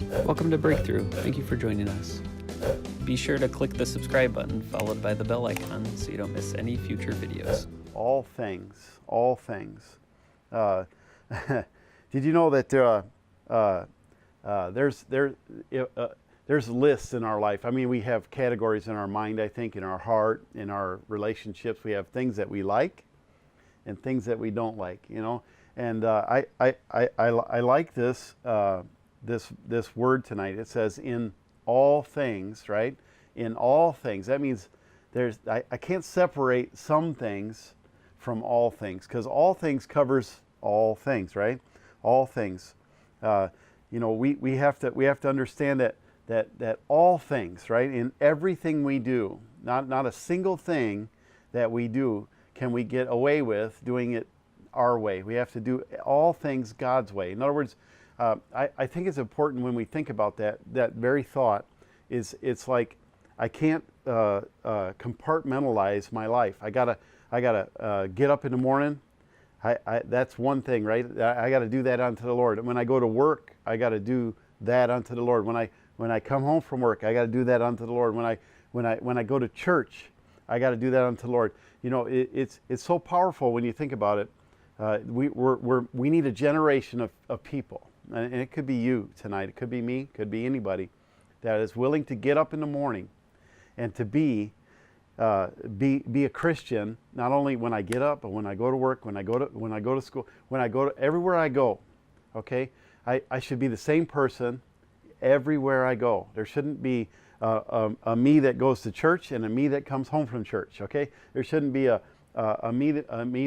Welcome to Breakthrough. Thank you for joining us. Be sure to click the subscribe button followed by the bell icon so you don't miss any future videos. All things, all things. Did you know that there's lists in our life? I mean, we have categories in our mind, I think, in our heart, in our relationships. We have things that we like and things that we don't like, you know. And I like this this word tonight. It says in all things, right? In all things. That means I can't separate some things from all things, because all things covers all things, right? All things. You know, we have to understand that all things, right? In everything we do, not a single thing that we do can we get away with doing it our way. We have to do all things God's way. In other words, I think it's important when we think about that very thought is it's like I can't compartmentalize my life. I gotta get up in the morning. That's one thing, right? I got to do that unto the Lord. And when I go to work, I got to do that unto the Lord. When I come home from work, I got to do that unto the Lord. When I go to church, I got to do that unto the Lord. You know, it's so powerful when you think about it. We need a generation of people, and it could be you tonight. It could be me. It could be anybody that is willing to get up in the morning and to be a Christian, not only when I get up, but when I go to work, when I go to school, everywhere I go. Okay, I should be the same person everywhere I go. There shouldn't be a me that goes to church and a me that comes home from church. Okay, there shouldn't be a me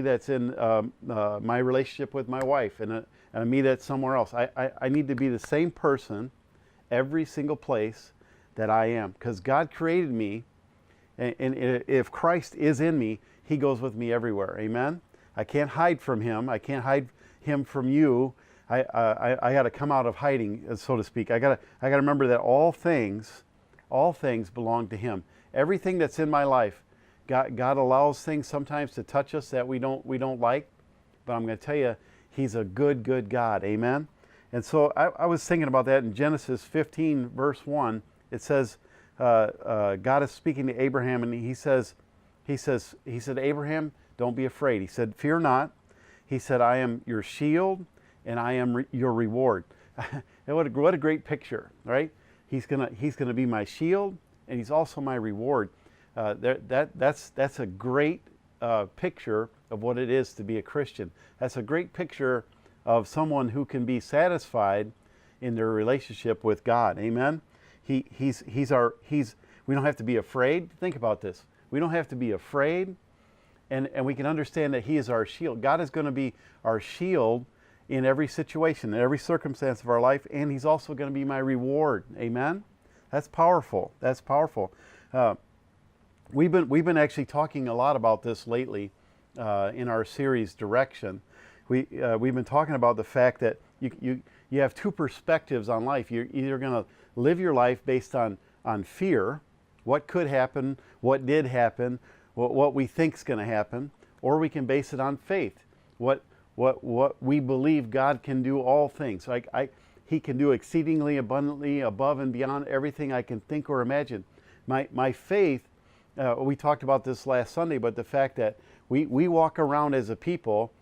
that's in my relationship with my wife and a me that's somewhere else. I need to be the same person every single place that I am, because God created me. And if Christ is in me, He goes with me everywhere. Amen? I can't hide from Him. I can't hide Him from you. I got to come out of hiding, so to speak. I got to remember that all things belong to Him. Everything that's in my life, God allows things sometimes to touch us that we don't like. But I'm going to tell you, He's a good God. Amen? And so I was thinking about that in Genesis 15, verse 1. It says, God is speaking to Abraham, and he said, Abraham, don't be afraid. He said, fear not. He said, I am your shield and I am your reward. And what a great picture, right? He's gonna be my shield, and He's also my reward. That's a great picture of what it is to be a Christian. That's a great picture of someone who can be satisfied in their relationship with God. Amen. We don't have to be afraid. Think about this. We don't have to be afraid, and we can understand that He is our shield. God is going to be our shield in every situation, in every circumstance of our life, and He's also going to be my reward. Amen? That's powerful. That's powerful. We've been actually talking a lot about this lately in our series Direction. We've been talking about the fact that you have two perspectives on life. You're either going to live your life based on fear, what could happen, what did happen, what we think is going to happen, or we can base it on faith, what we believe God can do all things. Like He can do exceedingly abundantly above and beyond everything I can think or imagine. My faith, we talked about this last Sunday, but the fact that we walk around as a people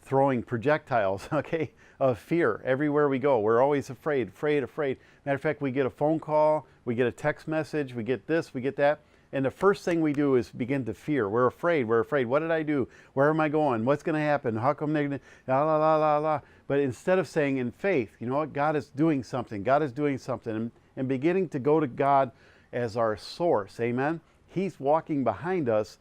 throwing projectiles, okay, of fear everywhere we go. We're always afraid. Matter of fact, we get a phone call, we get a text message, we get this, we get that, and the first thing we do is begin to fear. We're afraid. What did I do? Where am I going? What's going to happen? How come they're going to, la, la, la, la, la. But instead of saying in faith, you know what, God is doing something. God is doing something. And beginning to go to God as our source. Amen? He's walking behind us,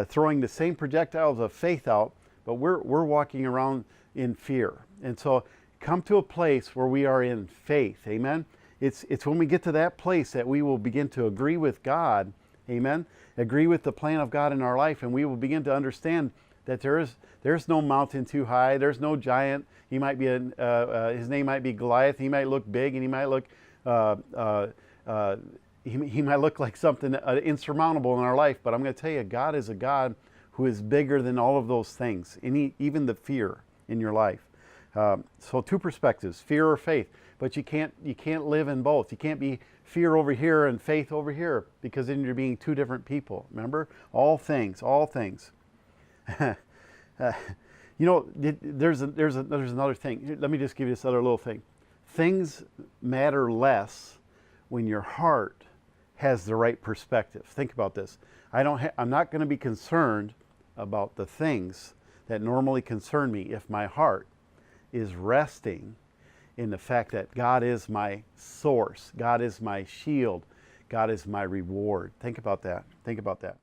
throwing the same projectiles of faith out, but we're walking around in fear. And so come to a place where we are in faith. Amen? It's when we get to that place that we will begin to agree with God. Amen? Agree with the plan of God in our life, and we will begin to understand that there's no mountain too high. There's no giant. He might be his name might be Goliath. He might look big, and he might look he might look like something insurmountable in our life. But I'm going to tell you, God is a God who is bigger than all of those things, even the fear in your life. So two perspectives, fear or faith. but you can't live in both. You can't be fear over here and faith over here, because then you're being two different people. Remember, all things. You know, there's another thing. Let me just give you this other little thing. Things matter less when your heart has the right perspective. Think about this. I'm not going to be concerned about the things that normally concern me if my heart is resting in the fact that God is my source, God is my shield, God is my reward. Think about that. Think about that.